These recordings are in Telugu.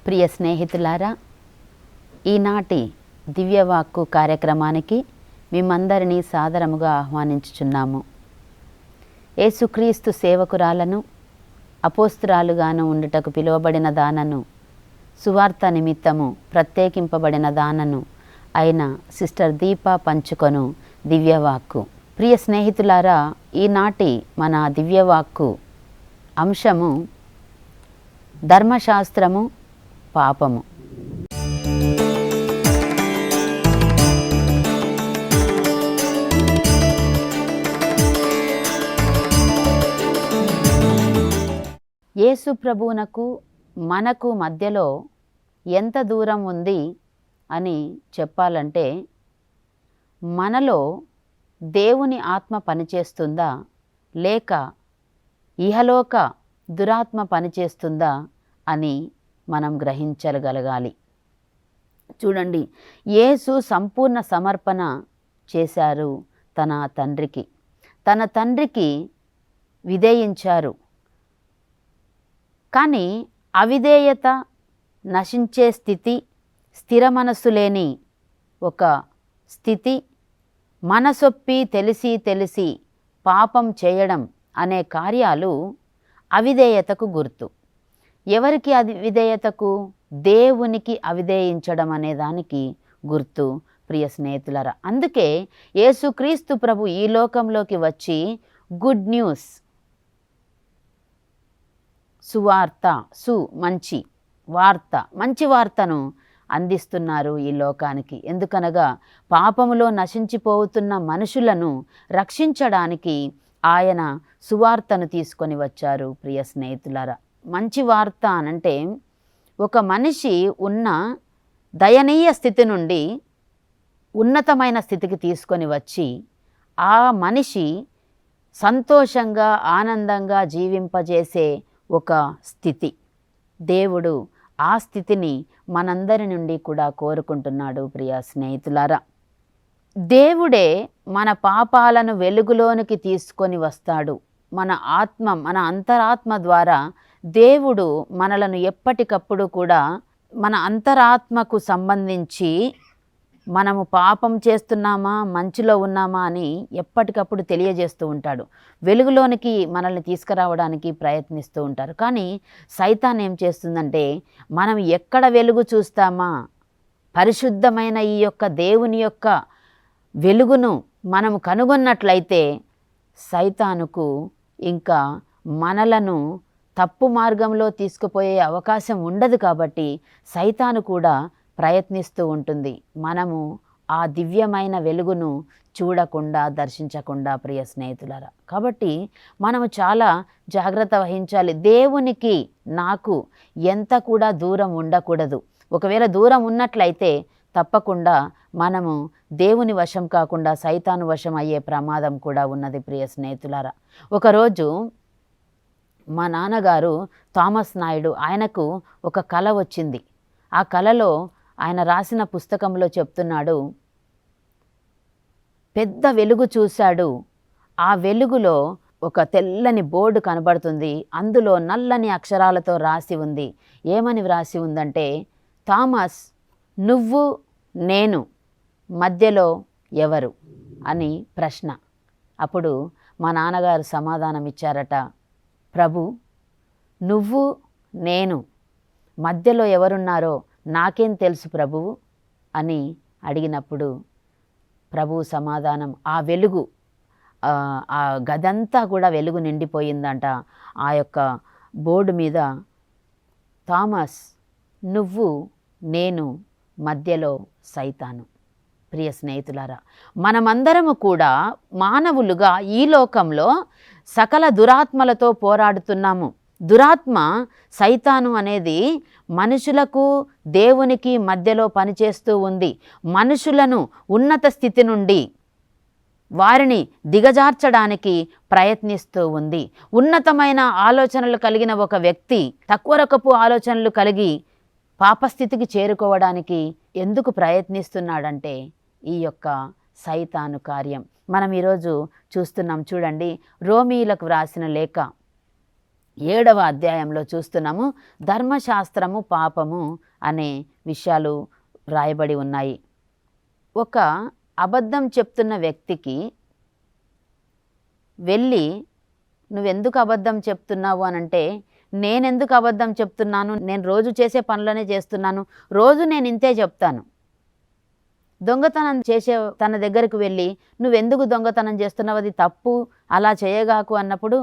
ప్రియ స్నేహితులారా, ఈనాటి దివ్యవాక్కు కార్యక్రమానికి మిమ్మందరినీ సాదరముగా ఆహ్వానించుచున్నాము. యేసుక్రీస్తు సేవకురాలను, అపోస్తురాలుగాను ఉండుటకు పిలువబడిన దానను, సువార్త నిమిత్తము ప్రత్యేకింపబడిన దానను అయిన సిస్టర్ దీప పంచుకొను దివ్యవాక్కు. ప్రియ స్నేహితులారా, ఈనాటి మన దివ్యవాక్కు అంశము ధర్మశాస్త్రము, పాపము. యేసు ప్రభువునకు మనకు మధ్యలో ఎంత దూరం ఉంది అని చెప్పాలంటే, మనలో దేవుని ఆత్మ పనిచేస్తుందా లేక ఇహలోక దురాత్మ పనిచేస్తుందా అని మనం గ్రహించగలగాలి. చూడండి, యేసు సంపూర్ణ సమర్పణ చేశారు తన తండ్రికి విధేయించారు. కానీ అవిధేయత, నశించే స్థితి, స్థిర మనస్సు లేని ఒక స్థితి, మనసొప్పి తెలిసి పాపం చేయడం అనే కార్యాలు అవిధేయతకు గుర్తు. ఎవరికి విధేయతకు? దేవునికి అవిధేయించడం అనే దానికి గుర్తు. ప్రియ స్నేహితులారా, అందుకే యేసుక్రీస్తు ప్రభు ఈ లోకంలోకి వచ్చి గుడ్ న్యూస్, సువార్త, మంచి వార్తను అందిస్తున్నారు ఈ లోకానికి. ఎందుకనగా పాపములో నశించిపోతున్న మనుషులను రక్షించడానికి ఆయన సువార్తను తీసుకొని వచ్చారు. ప్రియ స్నేహితులారా, మంచి వార్త అనంటే ఒక మనిషి ఉన్న దయనీయ స్థితి నుండి ఉన్నతమైన స్థితికి తీసుకొని వచ్చి ఆ మనిషి సంతోషంగా, ఆనందంగా జీవింపజేసే ఒక స్థితి. దేవుడు ఆ స్థితిని మనందరి నుండి కూడా కోరుకుంటున్నాడు. ప్రియ స్నేహితులారా, దేవుడే మన పాపాలను వెలుగులోనికి తీసుకొని వస్తాడు. మన అంతరాత్మ ద్వారా దేవుడు మనలను ఎప్పటికప్పుడు కూడా మన అంతరాత్మకు సంబంధించి మనము పాపం చేస్తున్నామా, మంచిలో ఉన్నామా అని ఎప్పటికప్పుడు తెలియజేస్తూ ఉంటాడు. వెలుగులోనికి మనల్ని తీసుకురావడానికి ప్రయత్నిస్తూ ఉంటారు. కానీ సైతాన్ ఏం చేస్తుందంటే, మనం ఎక్కడ వెలుగు చూస్తామా, పరిశుద్ధమైన ఈ యొక్క దేవుని యొక్క వెలుగును మనము కనుగొన్నట్లయితే సైతానుకు ఇంకా మనలను తప్పు మార్గంలో తీసుకుపోయే అవకాశం ఉండదు. కాబట్టి సైతాను కూడా ప్రయత్నిస్తూ ఉంటుంది, మనము ఆ దివ్యమైన వెలుగును చూడకుండా, దర్శించకుండా. ప్రియ స్నేహితులారా, కాబట్టి మనము చాలా జాగ్రత్త వహించాలి. దేవునికి నాకు ఎంత కూడా దూరం ఉండకూడదు. ఒకవేళ దూరం ఉన్నట్లయితే తప్పకుండా మనము దేవుని వశం కాకుండా సైతాను వశం అయ్యే ప్రమాదం కూడా ఉన్నది. ప్రియ స్నేహితులారా, ఒకరోజు మా నాన్నగారు థామస్ నాయుడు, ఆయనకు ఒక కల వచ్చింది. ఆ కలలో ఆయన రాసిన పుస్తకంలో చెప్తున్నాడు, పెద్ద వెలుగు చూశాడు. ఆ వెలుగులో ఒక తెల్లని బోర్డు కనబడుతుంది. అందులో నల్లని అక్షరాలతో రాసి ఉంది. ఏమని వ్రాసి ఉందంటే, థామస్, నువ్వు నేను మధ్యలో ఎవరు అని ప్రశ్న. అప్పుడు మా నాన్నగారు సమాధానం ఇచ్చారట, ప్రభు, నువ్వు నేను మధ్యలో ఎవరున్నారో నాకేం తెలుసు ప్రభువు అని అడిగినప్పుడు ప్రభు సమాధానం, ఆ వెలుగు, ఆ గదంతా కూడా వెలుగు నిండిపోయిందంట. ఆ యొక్క బోర్డు మీద, థామస్, నువ్వు నేను మధ్యలో సైతాను. ప్రియ స్నేహితులారా, మనమందరము కూడా మానవులుగా ఈ లోకంలో సకల దురాత్మలతో పోరాడుతున్నాము. దురాత్మ, సైతాను అనేది మనుషులకు దేవునికి మధ్యలో పనిచేస్తూ ఉంది. మనుషులను ఉన్నత స్థితి నుండి వారిని దిగజార్చడానికి ప్రయత్నిస్తూ ఉంది. ఉన్నతమైన ఆలోచనలు కలిగిన ఒక వ్యక్తి తక్కువ రకపు ఆలోచనలు కలిగి పాపస్థితికి చేరుకోవడానికి ఎందుకు ప్రయత్నిస్తున్నాడంటే ఈ యొక్క సైతాను కార్యం. మనం ఈరోజు చూస్తున్నాం. చూడండి, రోమీయులకు వ్రాసిన లేఖ 7వ అధ్యాయంలో చూస్తున్నాము. ధర్మశాస్త్రము పాపము అనే విషయాలు రాయబడి ఉన్నాయి. ఒక అబద్ధం చెప్తున్న వ్యక్తికి వెళ్ళి నువ్వెందుకు అబద్ధం చెప్తున్నావు అనంటే, నేనెందుకు అబద్ధం చెప్తున్నాను, నేను రోజు చేసే పనులనే చేస్తున్నాను, రోజు నేను ఇంతే చెప్తాను. దొంగతనం చేసే తన దగ్గరకు వెళ్ళి నువ్వెందుకు దొంగతనం చేస్తున్నావు, అది తప్పు, అలా చేయగాకు అన్నప్పుడు,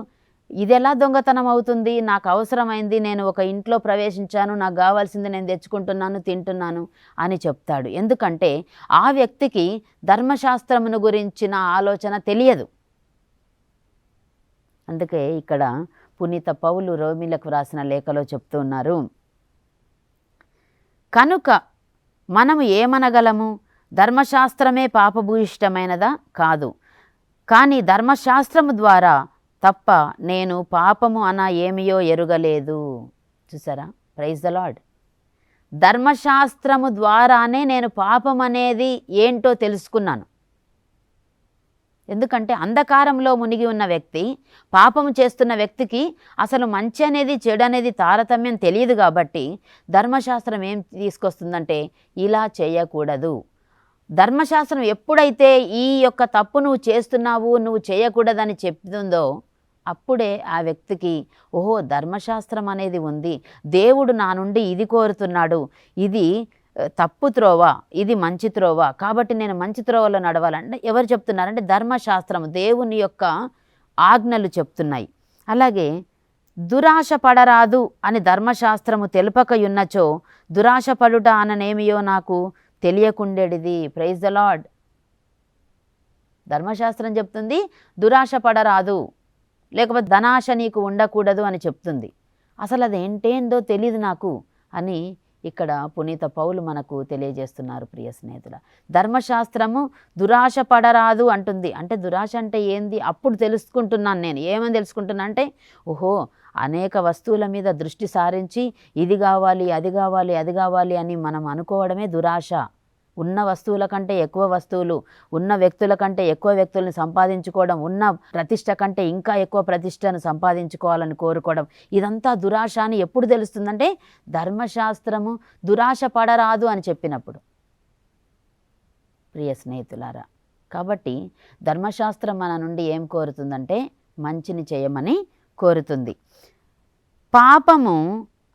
ఇదెలా దొంగతనం అవుతుంది, నాకు అవసరమైంది, నేను ఒక ఇంట్లో ప్రవేశించాను, నాకు కావాల్సింది నేను తెచ్చుకుంటున్నాను, తింటున్నాను అని చెప్తాడు. ఎందుకంటే ఆ వ్యక్తికి ధర్మశాస్త్రమును గురించిన ఆలోచన తెలియదు. అందుకే ఇక్కడ పునీత పౌలు రోమీలకు రాసిన లేఖలో చెప్తూ ఉన్నారు, కనుక మనము ఏమనగలము, ధర్మశాస్త్రమే పాపభూయిష్టమైనదా, కాదు, కానీ ధర్మశాస్త్రము ద్వారా తప్ప నేను పాపము అన ఏమియో ఎరుగలేదు. చూసారా, ప్రైజ్ ద లార్డ్. ధర్మశాస్త్రము ద్వారానే నేను పాపం అనేది ఏంటో తెలుసుకున్నాను. ఎందుకంటే అంధకారంలో మునిగి ఉన్న వ్యక్తి, పాపము చేస్తున్న వ్యక్తికి అసలు మంచి అనేది చెడు అనేది తారతమ్యం తెలియదు. కాబట్టి ధర్మశాస్త్రం ఏం తీసుకొస్తుందంటే, ఇలా చేయకూడదు. ధర్మశాస్త్రం ఎప్పుడైతే ఈ యొక్క తప్పు నువ్వు చేస్తున్నావు, నువ్వు చేయకూడదని చెప్తుందో, అప్పుడే ఆ వ్యక్తికి ఓహో ధర్మశాస్త్రం అనేది ఉంది, దేవుడు నా నుండి ఇది కోరుతున్నాడు, ఇది తప్పు త్రోవ, ఇది మంచి త్రోవ, కాబట్టి నేను మంచి త్రోవలో నడవాలంటే ఎవరు చెప్తున్నారంటే ధర్మశాస్త్రము, దేవుని యొక్క ఆజ్ఞలు చెప్తున్నాయి. అలాగే దురాశ పడరాదు అని ధర్మశాస్త్రము తెలుపకయున్నచో దురాశ పడుట అననేమియో నాకు తెలియకుండేడిది. Praise the lord. ధర్మశాస్త్రం చెప్తుంది దురాశ పడరాదు, లేకపోతే ధనాశ నీకు ఉండకూడదు అని చెప్తుంది. అసలు అది ఏంటేందో తెలియదు నాకు అని ఇక్కడ పునీత పౌలు మనకు తెలియజేస్తున్నారు. ప్రియ స్నేహితుల, ధర్మశాస్త్రము దురాశ పడరాదు అంటుంది. అంటే దురాశ అంటే ఏంది అప్పుడు తెలుసుకుంటున్నాను నేను. ఏమని తెలుసుకుంటున్నా అంటే, ఓహో అనేక వస్తువుల మీద దృష్టి సారించి ఇది కావాలి, అది కావాలి, అది కావాలి అని మనం అనుకోవడమే దురాశ. ఉన్న వస్తువుల కంటే ఎక్కువ వస్తువులు, ఉన్న వ్యక్తుల కంటే ఎక్కువ వ్యక్తులను సంపాదించుకోవడం, ఉన్న ప్రతిష్ట కంటే ఇంకా ఎక్కువ ప్రతిష్టను సంపాదించుకోవాలని కోరుకోవడం, ఇదంతా దురాశ అని ఎప్పుడు తెలుస్తుందంటే ధర్మశాస్త్రము దురాశ పడరాదు అని చెప్పినప్పుడు. ప్రియ స్నేహితులారా, కాబట్టి ధర్మశాస్త్రం మన నుండి ఏం కోరుతుందంటే మంచిని చేయమని కోరుతుంది. పాపము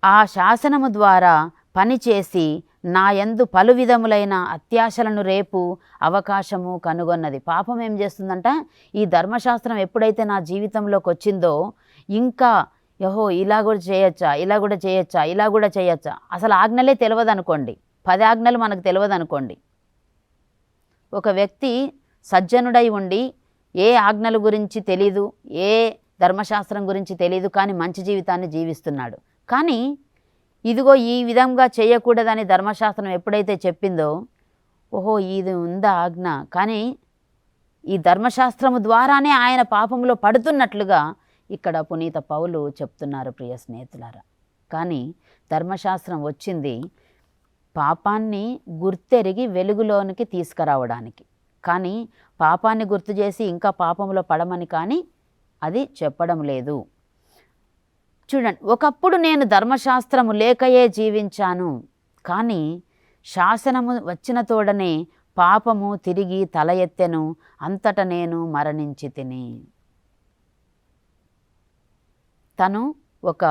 ఆ శాసనము ద్వారా పనిచేసి నా యందు పలు విధములైన అత్యాశలను రేపు అవకాశము కనుగొన్నది. పాపం ఏం చేస్తుందంట, ఈ ధర్మశాస్త్రం ఎప్పుడైతే నా జీవితంలోకి వచ్చిందో, ఇంకా యహో ఇలా కూడా చేయొచ్చా, ఇలా కూడా చేయొచ్చా, ఇలా కూడా చేయొచ్చా, అసలు ఆజ్ఞలే తెలియదు అనుకోండి, 10 ఆజ్ఞలు మనకు తెలియదు అనుకోండి. ఒక వ్యక్తి సజ్జనుడై ఉండి ఏ ఆజ్ఞల గురించి తెలీదు, ఏ ధర్మశాస్త్రం గురించి తెలీదు, కానీ మంచి జీవితాన్ని జీవిస్తున్నాడు. కానీ ఇదిగో ఈ విధంగా చేయకూడదని ధర్మశాస్త్రం ఎప్పుడైతే చెప్పిందో, ఓహో ఇది ఉందా ఆజ్ఞ, కానీ ఈ ధర్మశాస్త్రము ద్వారానే ఆయన పాపంలో పడుతున్నట్లుగా ఇక్కడ పునీత పౌలు చెప్తున్నారు. ప్రియ స్నేహితులారా, కానీ ధర్మశాస్త్రం వచ్చింది పాపాన్ని గుర్తెరిగి వెలుగులోనికి తీసుకురావడానికి, కానీ పాపాన్ని గుర్తు చేసి ఇంకా పాపంలో పడమని కానీ అది చెప్పడం లేదు. చూడండి, ఒకప్పుడు నేను ధర్మశాస్త్రము లేకయే జీవించాను, కానీ శాసనము వచ్చిన తోడనే పాపము తిరిగి తల ఎత్తెను, అంతట నేను మరణించి తిని. తను ఒక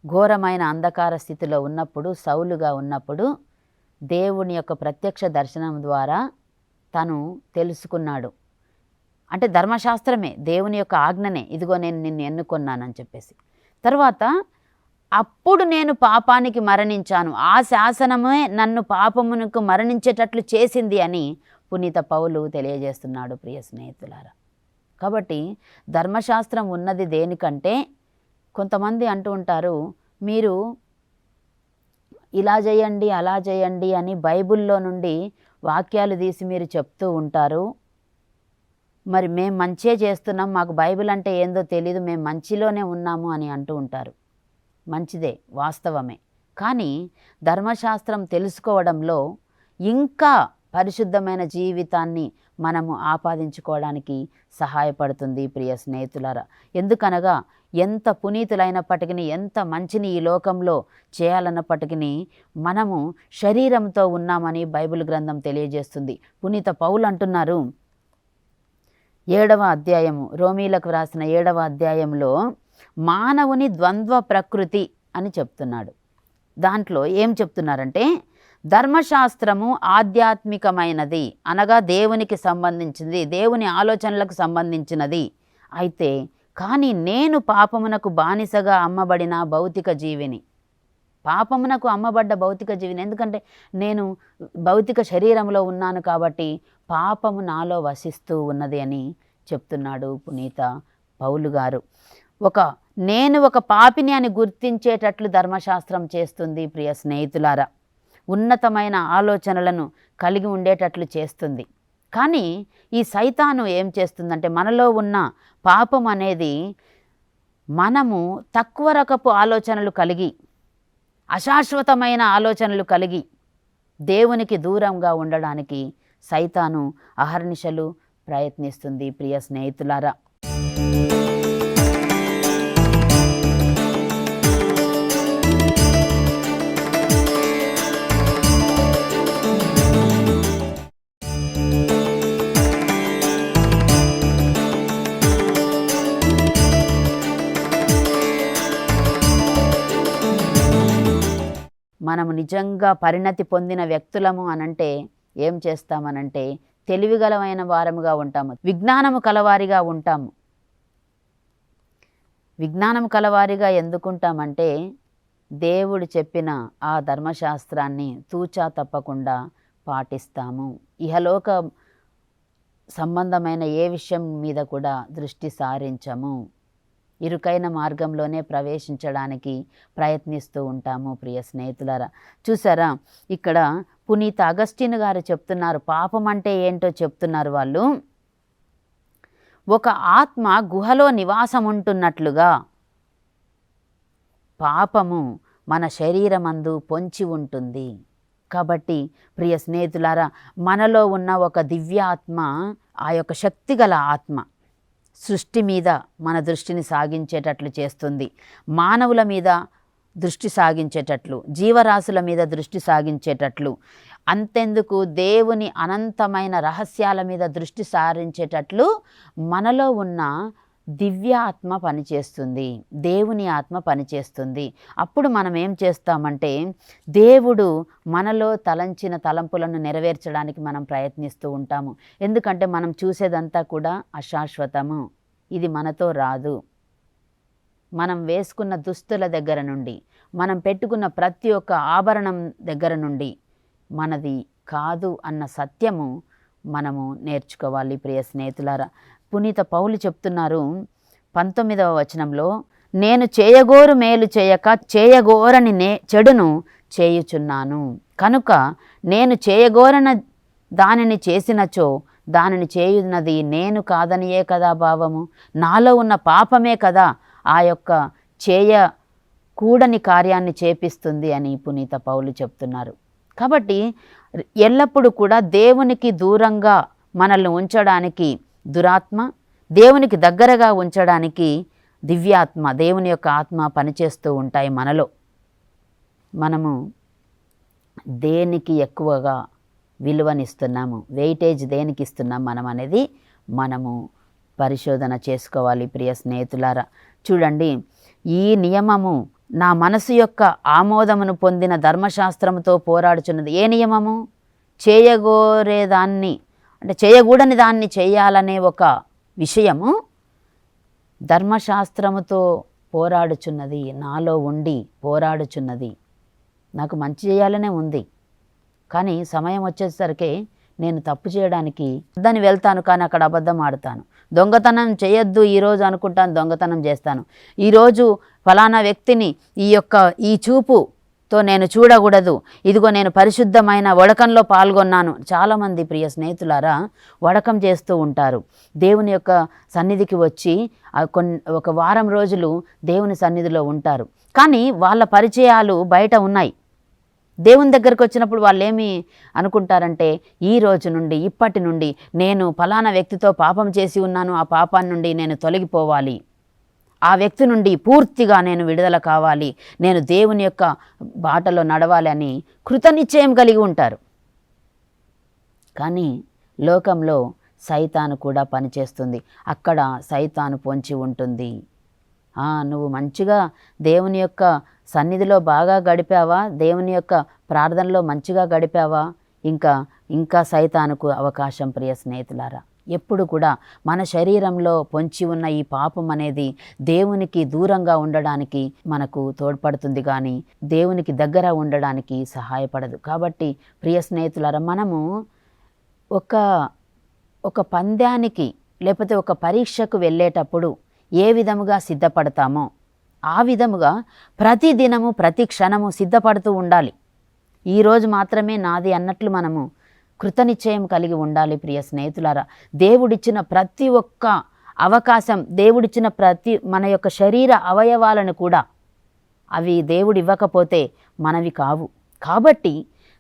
ఘోరమైన అంధకార స్థితిలో ఉన్నప్పుడు, సౌలుగా ఉన్నప్పుడు దేవుని యొక్క ప్రత్యక్ష దర్శనం ద్వారా తను తెలుసుకున్నాడు. అంటే ధర్మశాస్త్రమే, దేవుని యొక్క ఆజ్ఞనే, ఇదిగో నేను నిన్ను ఎన్నుకొన్నానని చెప్పేసి. తర్వాత అప్పుడు నేను పాపానికి మరణించాను, ఆ శాసనమే నన్ను పాపమునకు మరణించేటట్లు చేసింది అని పునీత పౌలు తెలియజేస్తున్నాడు. ప్రియ స్నేహితులారా, కాబట్టి ధర్మశాస్త్రం ఉన్నది దేనికంటే, కొంతమంది అంటూ ఉంటారు మీరు ఇలా చేయండి అలా చేయండి అని బైబిల్లో నుండి వాక్యాలు తీసి మీరు చెప్తూ ఉంటారు, మరి మేము మంచే చేస్తున్నాం, మాకు బైబిల్ అంటే ఏందో తెలీదు, మేము మంచిలోనే ఉన్నాము అని అంటూ ఉంటారు. మంచిదే, వాస్తవమే. కానీ ధర్మశాస్త్రం తెలుసుకోవడంలో ఇంకా పరిశుద్ధమైన జీవితాన్ని మనము ఆపాదించుకోవడానికి సహాయపడుతుంది ప్రియ స్నేహితులారా. ఎందుకనగా ఎంత పునీతులైనప్పటికీ, ఎంత మంచిని ఈ లోకంలో చేయాలన్నప్పటికీ మనము శరీరంతో ఉన్నామని బైబిల్ గ్రంథం తెలియజేస్తుంది. పునీత పౌలు అంటున్నారు 7వ అధ్యాయము, రోమీలకు రాసిన 7వ అధ్యాయంలో మానవుని ద్వంద్వ ప్రకృతి అని చెప్తున్నాడు. దాంట్లో ఏం చెప్తున్నారంటే, ధర్మశాస్త్రము ఆధ్యాత్మికమైనది, అనగా దేవునికి సంబంధించింది, దేవుని ఆలోచనలకు సంబంధించినది అయితే, కానీ నేను పాపమునకు బానిసగా అమ్మబడిన భౌతిక జీవిని, పాపమునకు అమ్మబడ్డ భౌతిక జీవిని. ఎందుకంటే నేను భౌతిక శరీరంలో ఉన్నాను కాబట్టి పాపము నాలో వసిస్తూ ఉన్నది అని చెప్తున్నాడు పునీత పౌలు గారు. నేను ఒక పాపిని అని గుర్తించేటట్లు ధర్మశాస్త్రం చేస్తుంది ప్రియ స్నేహితులారా. ఉన్నతమైన ఆలోచనలను కలిగి ఉండేటట్లు చేస్తుంది. కానీ ఈ సైతాను ఏం చేస్తుందంటే, మనలో ఉన్న పాపం అనేది మనము తక్కువ రకపు ఆలోచనలు కలిగి, అశాశ్వతమైన ఆలోచనలు కలిగి దేవునికి దూరంగా ఉండడానికి సైతాను అహర్నిశలు ప్రయత్నిస్తుంది ప్రియ స్నేహితులారా. మనము నిజంగా పరిణతి పొందిన వ్యక్తులము అనంటే ఏం చేస్తామనంటే, తెలివిగలమైన వారముగా ఉంటాము, విజ్ఞానము కలవారిగా ఉంటాము. విజ్ఞానము కలవారిగా ఎందుకుంటామంటే, దేవుడు చెప్పిన ఆ ధర్మశాస్త్రాన్ని తూచా తప్పకుండా పాటిస్తాము. ఇహలోక సంబంధమైన ఏ విషయం మీద కూడా దృష్టి సారించము. ఇరుకైన మార్గంలోనే ప్రవేశించడానికి ప్రయత్నిస్తూ ఉంటాము ప్రియ స్నేహితులారా. చూసారా, ఇక్కడ పునీత అగస్టిన్ గారు చెప్తున్నారు, పాపం అంటే ఏంటో చెప్తున్నారు వాళ్ళు. ఒక ఆత్మ గుహలో నివాసం ఉంటున్నట్లుగా పాపము మన శరీరమందు పొంచి ఉంటుంది. కాబట్టి ప్రియ స్నేహితులారా, మనలో ఉన్న ఒక దివ్య ఆత్మ, ఆ యొక్క శక్తిగల ఆత్మ సృష్టి మీద మన దృష్టిని సాగించేటట్లు చేస్తుంది. మానవుల మీద దృష్టి సాగించేటట్లు, జీవరాశుల మీద దృష్టి సాగించేటట్లు, అంతెందుకు దేవుని అనంతమైన రహస్యాల మీద దృష్టి సారించేటట్లు మనలో ఉన్న దివ్య ఆత్మ పనిచేస్తుంది, దేవుని ఆత్మ పనిచేస్తుంది. అప్పుడు మనం ఏం చేస్తామంటే, దేవుడు మనలో తలంచిన తలంపులను నెరవేర్చడానికి మనం ప్రయత్నిస్తూ ఉంటాము. ఎందుకంటే మనం చూసేదంతా కూడా అశాశ్వతము, ఇది మనతో రాదు. మనం వేసుకున్న దుస్తుల దగ్గర నుండి, మనం పెట్టుకున్న ప్రతి ఒక్క ఆభరణం దగ్గర నుండి మనది కాదు అన్న సత్యము మనము నేర్చుకోవాలి ప్రియ స్నేహితులారా. పునీత పౌలు చెప్తున్నారు 19వ వచనంలో, నేను చేయగోరు మేలు చేయక చేయగోరని చెడును చేయుచున్నాను, కనుక నేను చేయగోరన దానిని చేసినచో దానిని చేయున్నది నేను కాదనియే కదా భావము. నాలో ఉన్న పాపమే కదా ఆ యొక్క చేయకూడని కార్యాన్ని చేపిస్తుంది అని పునీత పౌలు చెప్తున్నారు. కాబట్టి ఎల్లప్పుడూ కూడా దేవునికి దూరంగా మనల్ని ఉంచడానికి దురాత్మ, దేవునికి దగ్గరగా ఉంచడానికి దివ్యాత్మ, దేవుని యొక్క ఆత్మ పనిచేస్తూ ఉంటాయి మనలో. మనము దేనికి ఎక్కువగా విలువనిస్తున్నాము, వెయిటేజ్ దేనికి ఇస్తున్నాం మనం అనేది మనము పరిశోధన చేసుకోవాలి ప్రియ స్నేహితులారా. చూడండి, ఈ నియమము నా మనసు యొక్క ఆమోదమును పొందిన ధర్మశాస్త్రముతో పోరాడుచున్నది. ఏ నియమము? చేయగోరేదాన్ని అంటే చేయకూడని దాన్ని చేయాలనే ఒక విషయము ధర్మశాస్త్రముతో పోరాడుచున్నది, నాలో ఉండి పోరాడుచున్నది. నాకు మంచి చేయాలనే ఉంది, కానీ సమయం వచ్చేసరికి నేను తప్పు చేయడానికి దాన్ని వెళ్తాను, కానీ అక్కడ అబద్ధం ఆడతాను. దొంగతనం చేయొద్దు ఈరోజు అనుకుంటాను, దొంగతనం చేస్తాను. ఈరోజు ఫలానా వ్యక్తిని ఈ చూపుతో నేను చూడకూడదు, ఇదిగో నేను పరిశుద్ధమైన వడకంలో పాల్గొన్నాను. చాలామంది ప్రియ స్నేహితులారా వడకం చేస్తూ ఉంటారు. దేవుని యొక్క సన్నిధికి వచ్చి ఒక వారం రోజులు దేవుని సన్నిధిలో ఉంటారు, కానీ వాళ్ళ పరిచయాలు బయట ఉన్నాయి. దేవుని దగ్గరికి వచ్చినప్పుడు వాళ్ళు ఏమి అనుకుంటారంటే, ఈ రోజు నుండి ఇప్పటి నుండి నేను ఫలానా వ్యక్తితో పాపం చేసి ఉన్నాను, ఆ పాపాన్ని నుండి నేను తొలగిపోవాలి, ఆ వ్యక్తి నుండి పూర్తిగా నేను విడుదల కావాలి, నేను దేవుని యొక్క బాటలో నడవాలి అని కృతనిశ్చయం కలిగి ఉంటారు. కానీ లోకంలో సైతాను కూడా పనిచేస్తుంది. అక్కడ సైతాను పొంచి ఉంటుంది. నువ్వు మంచిగా దేవుని యొక్క సన్నిధిలో బాగా గడిపావా, దేవుని యొక్క ప్రార్థనలో మంచిగా గడిపావా, ఇంకా సైతానుకు అవకాశం. ప్రియ స్నేహితులారా, ఎప్పుడు కూడా మన శరీరంలో పొంచి ఉన్న ఈ పాపం అనేది దేవునికి దూరంగా ఉండడానికి మనకు తోడ్పడుతుంది, కానీ దేవునికి దగ్గర ఉండడానికి సహాయపడదు. కాబట్టి ప్రియ స్నేహితులారా, మనము ఒక పంద్యానికి లేకపోతే ఒక పరీక్షకు వెళ్ళేటప్పుడు ఏ విధముగా సిద్ధపడతామో ఆ విధముగా ప్రతి దినము ప్రతి క్షణము సిద్ధపడుతూ ఉండాలి. ఈరోజు మాత్రమే నాది అన్నట్లు మనము కృతనిశ్చయం కలిగి ఉండాలి. ప్రియ స్నేహితులారా, దేవుడిచ్చిన ప్రతి ఒక్క అవకాశం, దేవుడిచ్చిన మన యొక్క శరీర అవయవాలను కూడా అవి దేవుడు ఇవ్వకపోతే మనవి కావు. కాబట్టి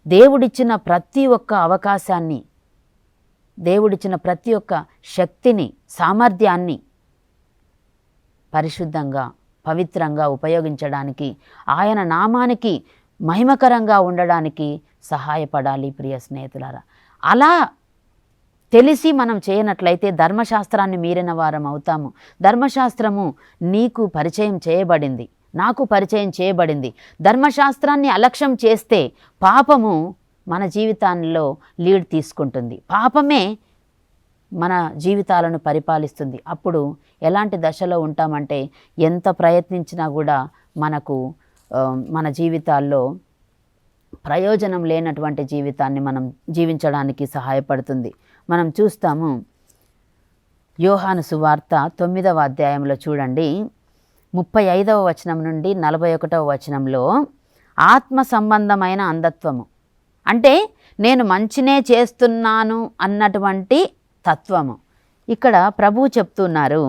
దేవుడిచ్చిన ప్రతి ఒక్క అవకాశాన్ని, దేవుడిచ్చిన ప్రతి ఒక్క శక్తిని, సామర్థ్యాన్ని పరిశుద్ధంగా పవిత్రంగా ఉపయోగించడానికి, ఆయన నామానికి మహిమకరంగా ఉండడానికి సహాయపడాలి. ప్రియ స్నేహితులారా, అలా తెలిసి మనం చేయనట్లయితే ధర్మశాస్త్రాన్ని మీరిన వారం అవుతాము. ధర్మశాస్త్రము నీకు పరిచయం చేయబడింది, నాకు పరిచయం చేయబడింది. ధర్మశాస్త్రాన్ని అలక్ష్యం చేస్తే పాపము మన జీవితాల్లో లీడ్ తీసుకుంటుంది. పాపమే మన జీవితాలను పరిపాలిస్తుంది. అప్పుడు ఎలాంటి దశలో ఉంటామంటే, ఎంత ప్రయత్నించినా కూడా మనకు మన జీవితాల్లో ప్రయోజనం లేనటువంటి జీవితాన్ని మనం జీవించడానికి సహాయపడుతుంది. మనం చూస్తాము యోహాను సువార్త 9వ అధ్యాయంలో చూడండి, 35వ వచనం నుండి 41వ వచనంలో ఆత్మ సంబంధమైన అంధత్వము అంటే నేను మంచినే చేస్తున్నాను అన్నటువంటి తత్వము. ఇక్కడ ప్రభువు చెప్తున్నారు,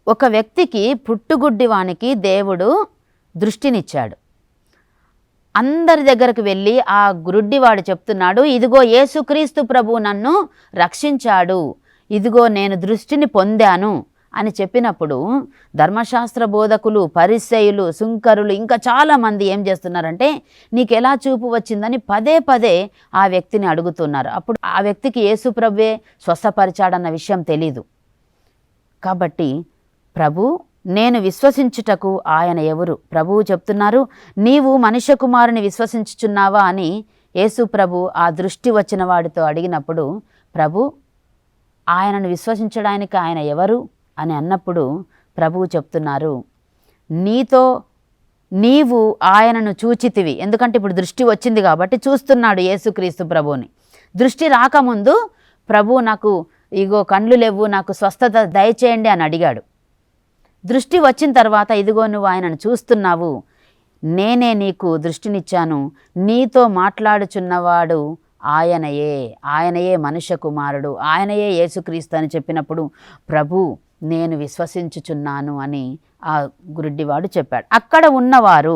ఒక వ్యక్తికి పుట్టుగుడ్డివానికి దేవుడు దృష్టినిచ్చాడు. అందరి దగ్గరకు వెళ్ళి ఆ గుడ్డివాడు చెప్తున్నాడు, ఇదిగో యేసుక్రీస్తు ప్రభు నన్ను రక్షించాడు, ఇదిగో నేను దృష్టిని పొందాను అని చెప్పినప్పుడు ధర్మశాస్త్ర బోధకులు, పరిసయ్యులు, సుంకరులు ఇంకా చాలామంది ఏం చేస్తున్నారంటే, నీకు ఎలా చూపు వచ్చిందని పదే పదే ఆ వ్యక్తిని అడుగుతున్నారు. అప్పుడు ఆ వ్యక్తికి యేసు ప్రభువే స్వస్థపరిచాడన్న విషయం తెలీదు. కాబట్టి ప్రభు నేను విశ్వసించుటకు ఆయన ఎవరు? ప్రభువు చెప్తున్నారు, నీవు మనుష్య కుమారుని విశ్వసించుచున్నావా అని యేసు ప్రభు ఆ దృష్టి వచ్చిన వాడితో అడిగినప్పుడు, ప్రభు ఆయనను విశ్వసించడానికి ఆయన ఎవరు అని అన్నప్పుడు ప్రభువు చెప్తున్నారు, నీవు ఆయనను చూచితివి. ఎందుకంటే ఇప్పుడు దృష్టి వచ్చింది కాబట్టి చూస్తున్నాడు యేసుక్రీస్తు ప్రభువుని. దృష్టి రాకముందు ప్రభు నాకు ఇగో కండ్లు లేవు, నాకు స్వస్థత దయచేయండి అని అడిగాడు. దృష్టి వచ్చిన తర్వాత ఇదిగో నువ్వు ఆయనను చూస్తున్నావు, నేనే నీకు దృష్టినిచ్చాను, నీతో మాట్లాడుచున్నవాడు ఆయనయే మనుష్య కుమారుడు, ఆయనయే యేసుక్రీస్తు అని చెప్పినప్పుడు ప్రభు నేను విశ్వసించుచున్నాను అని ఆ గుడ్డివాడు చెప్పాడు. అక్కడ ఉన్నవారు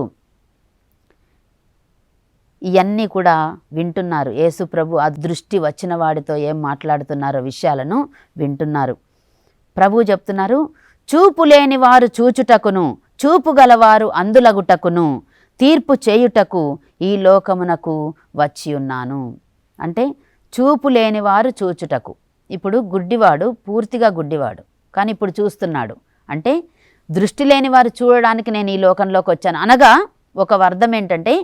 ఇవన్నీ కూడా వింటున్నారు. యేసు ప్రభు ఆ దృష్టి వచ్చిన వాడితో ఏం మాట్లాడుతున్నారో విషయాలను వింటున్నారు. ప్రభు చెప్తున్నారు, చూపు లేని వారు చూచుటకును, చూపు గలవారు అందులగుటకును, తీర్పు చేయుటకు ఈ లోకమునకు వచ్చి ఉన్నాను. అంటే చూపు లేని వారు చూచుటకు. ఇప్పుడు గుడ్డివాడు పూర్తిగా గుడ్డివాడు, కానీ ఇప్పుడు చూస్తున్నాడు. అంటే దృష్టి లేని వారు చూడడానికి నేను ఈ లోకంలోకి వచ్చాను అనగా ఒక అర్థం ఏంటంటే,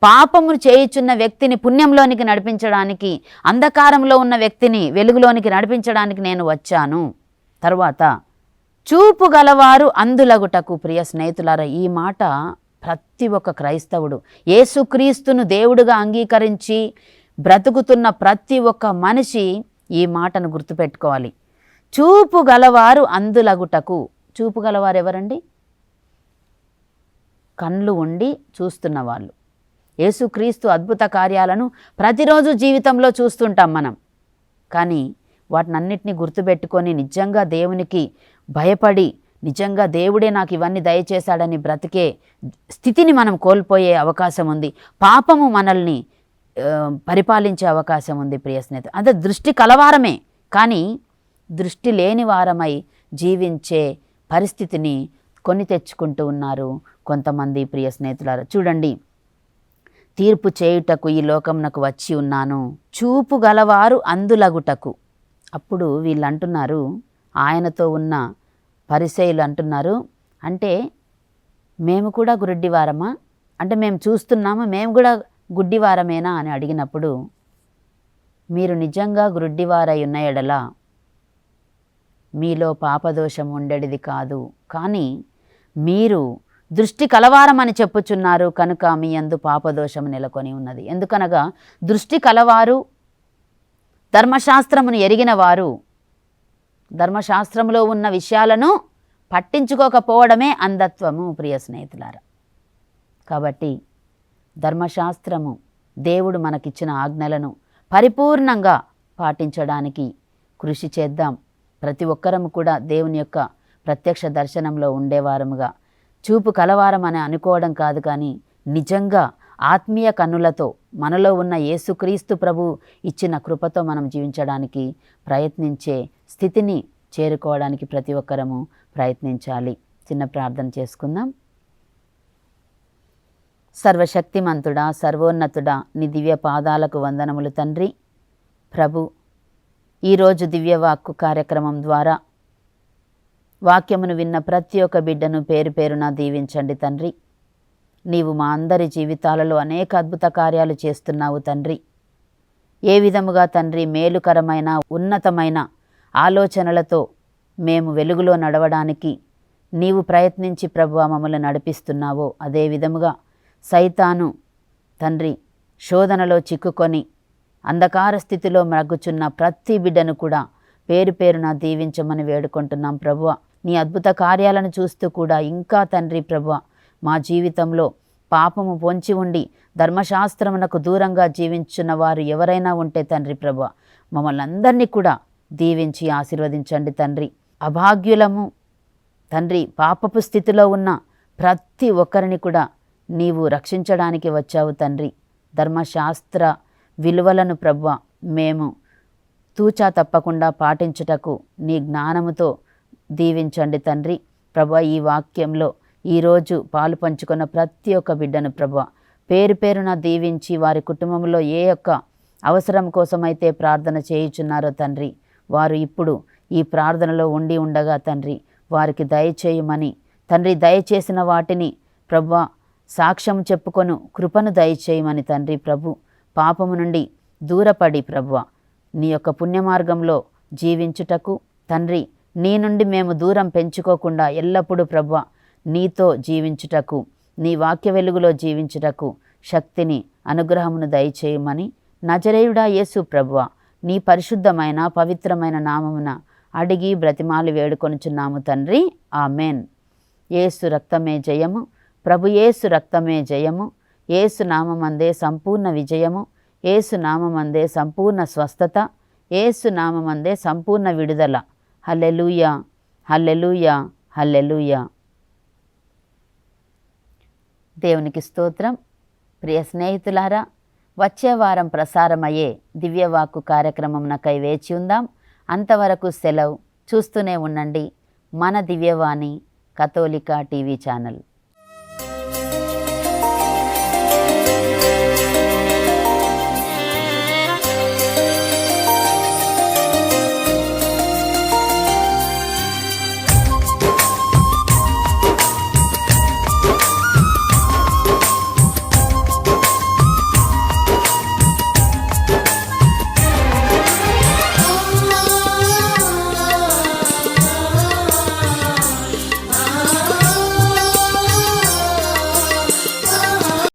పాపమును చేయుచున్న వ్యక్తిని పుణ్యంలోనికి నడిపించడానికి, అంధకారంలో ఉన్న వ్యక్తిని వెలుగులోనికి నడిపించడానికి నేను వచ్చాను. తరువాత చూపు గలవారు అందులగుటకు. ప్రియ స్నేహితులారా, ఈ మాట ప్రతి ఒక్క క్రైస్తవుడు, యేసుక్రీస్తును దేవుడుగా అంగీకరించి బ్రతుకుతున్న ప్రతి ఒక్క మనిషి ఈ మాటను గుర్తుపెట్టుకోవాలి. చూపు గలవారు అందులగుటకు. చూపు గలవారు ఎవరండి? కళ్ళు ఉండి చూస్తున్న వాళ్ళు. యేసుక్రీస్తు అద్భుత కార్యాలను ప్రతిరోజు జీవితంలో చూస్తుంటాం మనం. కానీ వాటినన్నిటినీ గుర్తుపెట్టుకొని నిజంగా దేవునికి భయపడి నిజంగా దేవుడే నాకు ఇవన్నీ దయచేశాడని బ్రతికే స్థితిని మనం కోల్పోయే అవకాశం ఉంది. పాపము మనల్ని పరిపాలించే అవకాశం ఉంది ప్రియ స్నేహితులు. అదే దృష్టి కలవారమే, కానీ దృష్టి లేని వారమై జీవించే పరిస్థితిని కొని తెచ్చుకుంటూ ఉన్నారు కొంతమంది ప్రియ స్నేహితులారా. చూడండి, తీర్పు చేయుటకు ఈ లోకమునకు వచ్చి ఉన్నాను, చూపు గలవారు అందులగుటకు. అప్పుడు వీళ్ళు అంటున్నారు, ఆయనతో ఉన్న పరిసయ్యులు అంటున్నారు, అంటే మేము కూడా గుడ్డివారమా, అంటే మేము చూస్తున్నామా, మేము కూడా గుడ్డివారమేనా అని అడిగినప్పుడు, మీరు నిజంగా గుడ్డివారై ఉన్న ఎడల మీలో పాపదోషం ఉండేది కాదు, కానీ మీరు దృష్టి కలవారమని చెప్పుచున్నారు కనుక మీ యందు పాపదోషం నెలకొని ఉన్నది. ఎందుకనగా దృష్టి కలవారు, ధర్మశాస్త్రమును ఎరిగిన వారు ధర్మశాస్త్రంలో ఉన్న విషయాలను పట్టించుకోకపోవడమే అంధత్వము ప్రియ స్నేహితులారా. కాబట్టి ధర్మశాస్త్రము, దేవుడు మనకిచ్చిన ఆజ్ఞలను పరిపూర్ణంగా పాటించడానికి కృషి చేద్దాం. ప్రతి ఒక్కరము కూడా దేవుని యొక్క ప్రత్యక్ష దర్శనంలో ఉండేవారముగా, చూపు కలవారం అని అనుకోవడం కాదు, కానీ నిజంగా ఆత్మీయ కన్నులతో మనలో ఉన్న యేసుక్రీస్తు ప్రభు ఇచ్చిన కృపతో మనం జీవించడానికి ప్రయత్నించే స్థితిని చేరుకోవడానికి ప్రతి ఒక్కరము ప్రయత్నించాలి. చిన్న ప్రార్థన చేసుకుందాం. సర్వశక్తిమంతుడా, సర్వోన్నతుడా, నీ దివ్య పాదాలకు వందనములు తండ్రి. ప్రభు, ఈరోజు దివ్యవాక్కు కార్యక్రమం ద్వారా వాక్యమును విన్న ప్రతి ఒక్క బిడ్డను పేరు పేరున దీవించండి తండ్రి. నీవు మా అందరి జీవితాలలో అనేక అద్భుత కార్యాలు చేస్తున్నావు తండ్రి. ఏ విధముగా తండ్రి మేలుకరమైన ఉన్నతమైన ఆలోచనలతో మేము వెలుగులో నడవడానికి నీవు ప్రయత్నించి ప్రభువా మమ్మల్ని నడిపిస్తున్నావో, అదే విధముగా సైతాను తండ్రి శోధనలో చిక్కుకొని అంధకార స్థితిలో మ్రగ్గుచున్న ప్రతి బిడ్డను కూడా పేరు పేరున దీవించమని వేడుకుంటున్నాం ప్రభువా. నీ అద్భుత కార్యాలను చూస్తూ కూడా ఇంకా తండ్రి ప్రభువా, మా జీవితంలో పాపము పొంచి ఉండి ధర్మశాస్త్రమునకు దూరంగా జీవించున్న వారు ఎవరైనా ఉంటే తండ్రి ప్రభువా, మమ్మల్ని అందరినీ కూడా దీవించి ఆశీర్వదించండి తండ్రి. అభాగ్యులము తండ్రి, పాపపు స్థితిలో ఉన్న ప్రతి ఒక్కరిని కూడా నీవు రక్షించడానికి వచ్చావు తండ్రి. ధర్మశాస్త్ర విలువలను ప్రభువా మేము తూచా తప్పకుండా పాటించుటకు నీ జ్ఞానముతో దీవించండి తండ్రి. ప్రభువా, ఈ వాక్యంలో ఈరోజు పాలు పంచుకున్న ప్రతి ఒక్క బిడ్డను ప్రభువా పేరు పేరున దీవించి వారి కుటుంబంలో ఏ యొక్క అవసరం కోసమైతే ప్రార్థన చేయుచున్నారో తండ్రి, వారు ఇప్పుడు ఈ ప్రార్థనలో ఉండి ఉండగా తండ్రి వారికి దయచేయమని తండ్రి, దయచేసిన వాటిని ప్రభువా సాక్ష్యం చెప్పుకొను కృపను దయచేయమని తండ్రి ప్రభు, పాపము నుండి దూరపడి ప్రభువా నీ యొక్క పుణ్యమార్గంలో జీవించుటకు తండ్రి, నీ నుండి మేము దూరం పెంచుకోకుండా ఎల్లప్పుడూ ప్రభువా నీతో జీవించుటకు, నీ వాక్య వెలుగులో జీవించుటకు శక్తిని అనుగ్రహమును దయచేయమని నజరేయుడా యేసు ప్రభువా నీ పరిశుద్ధమైన పవిత్రమైన నామమున అడిగి బ్రతిమాలి వేడుకొనుచున్నాము తండ్రి. ఆమెన్. యేసు రక్తమే జయము, ప్రభు యేసు రక్తమే జయము, యేసు నామమందే సంపూర్ణ విజయము, యేసు నామమందే సంపూర్ణ స్వస్థత, యేసు నామమందే సంపూర్ణ విడుదల. హల్లెలూయా, హల్లెలూయా, హల్లెలూయా. దేవునికి స్తోత్రం. ప్రియ స్నేహితులారా, వచ్చే వారం ప్రసారమయ్యే దివ్యవాక్కు కార్యక్రమమునకై వేచి ఉందాం. అంతవరకు సెలవు. చూస్తూనే ఉండండి మన దివ్యవాణి కథోలికా టీవీ ఛానల్.